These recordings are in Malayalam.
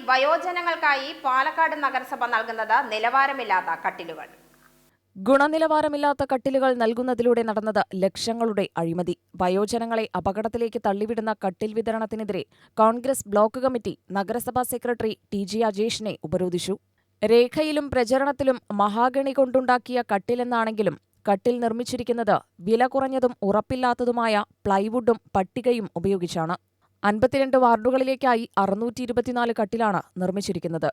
വയോജനങ്ങൾക്കായി പാലക്കാട് നഗരസഭ നൽകുന്നത് നിലവാരമില്ലാത്ത കട്ടിലുകൾ. ഗുണനിലവാരമില്ലാത്ത കട്ടിലുകൾ നൽകുന്നതിലൂടെ നടന്നത് ലക്ഷങ്ങളുടെ അഴിമതി. വയോജനങ്ങളെ അപകടത്തിലേക്ക് തള്ളിവിടുന്ന കട്ടിൽ വിതരണത്തിനെതിരെ കോൺഗ്രസ് ബ്ലോക്ക് കമ്മിറ്റി നഗരസഭാ സെക്രട്ടറി ടി.ജി. അജേഷിനെ ഉപരോധിച്ചു. രേഖയിലും പ്രചരണത്തിലും മഹാഗണി കൊണ്ടുണ്ടാക്കിയ കട്ടിലെന്നാണെങ്കിലും കട്ടിൽ നിർമ്മിച്ചിരിക്കുന്നത് വില കുറഞ്ഞതും ഉറപ്പില്ലാത്തതുമായ പ്ലൈവുഡും പട്ടികയും ഉപയോഗിച്ചാണ്. 52 വാർഡുകളിലേക്കായി 624 കട്ടിലാണ് നിർമ്മിച്ചിരിക്കുന്നത്.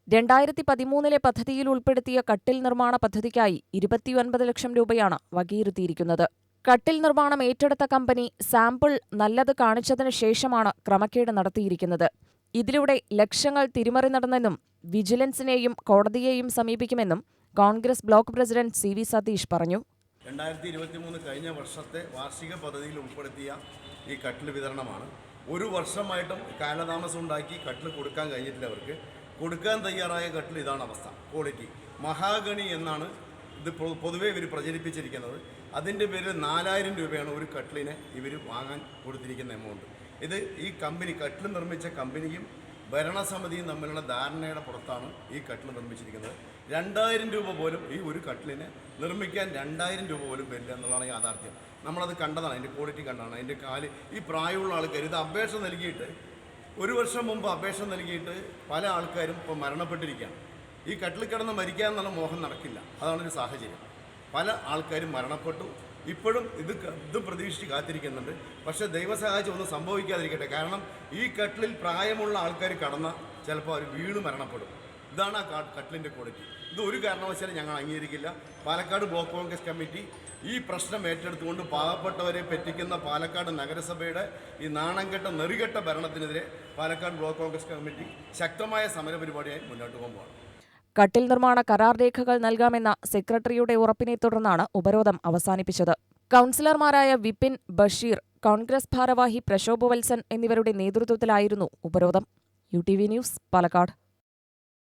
2013 പദ്ധതിയിൽ ഉൾപ്പെടുത്തിയ കട്ടിൽ നിർമ്മാണ പദ്ധതിക്കായി 29 ലക്ഷം രൂപയാണ് വകയിരുത്തിയിരിക്കുന്നത്. കട്ടിൽ നിർമ്മാണം ഏറ്റെടുത്ത കമ്പനി സാമ്പിൾ നല്ലത് കാണിച്ചതിനു ശേഷമാണ് ക്രമക്കേട് നടത്തിയിരിക്കുന്നത്. ഇതിലൂടെ ലക്ഷങ്ങൾ തിരിമറി നടന്നെന്നും വിജിലൻസിനെയും കോടതിയെയും സമീപിക്കുമെന്നും Congress block president CV. Satheesh പറഞ്ഞു. 2023 കഴിഞ്ഞ വർഷത്തെ വാർഷിക പദ്ധതിയിൽ ഉൾപ്പെടുത്തിയ ഈ കട്ടിൽ വിതരണമാണ്. ഒരു വർഷമായിട്ടും കാലതാമസം ഉണ്ടാക്കി കട്ടിൽ കൊടുക്കാൻ കഴിഞ്ഞിട്ടില്ല. അവർക്ക് കൊടുക്കാൻ തയ്യാറായ കട്ടിൽ ഇതാണ് അവസ്ഥ. ക്വാളിറ്റി മഹാഗണി എന്നാണ് ഇത് പൊതുവെ ഇവർ പ്രചരിപ്പിച്ചിരിക്കുന്നത്. അതിൻ്റെ പേരിൽ 4000 രൂപയാണ് ഒരു കട്ടിലിനെ ഇവർ വാങ്ങാൻ കൊടുത്തിരിക്കുന്ന എമൗണ്ട്. ഇത് ഈ കമ്പനി കട്ടിൽ നിർമ്മിച്ച കമ്പനിയും ഭരണസമിതിയും തമ്മിലുള്ള ധാരണയുടെ പുറത്താണ് ഈ കട്ടിൽ നിർമ്മിച്ചിരിക്കുന്നത്. 2000 രൂപ പോലും ഈ ഒരു കട്ടിലിനെ നിർമ്മിക്കാൻ 2000 രൂപ പോലും വരില്ല എന്നുള്ളതാണ് യാഥാർത്ഥ്യം. നമ്മളത് കണ്ടതാണ്, അതിൻ്റെ ക്വാളിറ്റി കണ്ടാണ്. അതിൻ്റെ കാല് ഈ പ്രായമുള്ള ആൾക്കാർ ഇത് അപേക്ഷ നൽകിയിട്ട് ഒരു വർഷം മുമ്പ് അപേക്ഷ നൽകിയിട്ട് പല ആൾക്കാരും ഇപ്പോൾ മരണപ്പെട്ടിരിക്കുകയാണ്. ഈ കട്ടിൽ കിടന്ന് മരിക്കുക എന്നുള്ള മോഹം നടക്കില്ല. അതാണൊരു സാഹചര്യം. പല ആൾക്കാരും മരണപ്പെട്ടു. ഇപ്പോഴും ഇത് പ്രതീക്ഷിച്ച് കാത്തിരിക്കുന്നുണ്ട്. പക്ഷേ ദൈവസഹായിച്ച് ഒന്നും സംഭവിക്കാതിരിക്കട്ടെ. കാരണം ഈ കട്ടിലിൽ പ്രായമുള്ള ആൾക്കാർ കടന്ന ചിലപ്പോൾ അവർ വീണ് മരണപ്പെടും. ഇതാണ് ആ കട്ടിലിൻ്റെ ക്വാളിറ്റി. ഇത് ഒരു കാരണവശാലും ഞങ്ങൾ അംഗീകരിക്കില്ല. പാലക്കാട് ബ്ലോക്ക് കോൺഗ്രസ് കമ്മിറ്റി ഈ പ്രശ്നം ഏറ്റെടുത്തുകൊണ്ട് പാവപ്പെട്ടവരെ പറ്റിക്കുന്ന പാലക്കാട് നഗരസഭയുടെ ഈ നാണംകെട്ട നെറികെട്ട ഭരണത്തിനെതിരെ പാലക്കാട് ബ്ലോക്ക് കോൺഗ്രസ് കമ്മിറ്റി ശക്തമായ സമരപരിപാടിയായി മുന്നോട്ട് പോകുമ്പോൾ കട്ടിൽ നിർമ്മാണ കരാർ രേഖകൾ നൽകാമെന്ന സെക്രട്ടറിയുടെ ഉറപ്പിനെ തുടർന്നാണ് ഉപരോധം അവസാനിപ്പിച്ചത്. കൗൺസിലർമാരായ വിപിൻ, ബഷീർ, കോൺഗ്രസ് ഭാരവാഹി പ്രശോഭ് വത്സൻ എന്നിവരുടെ നേതൃത്വത്തിലായിരുന്നു ഉപരോധം. UTV news, Palakkad.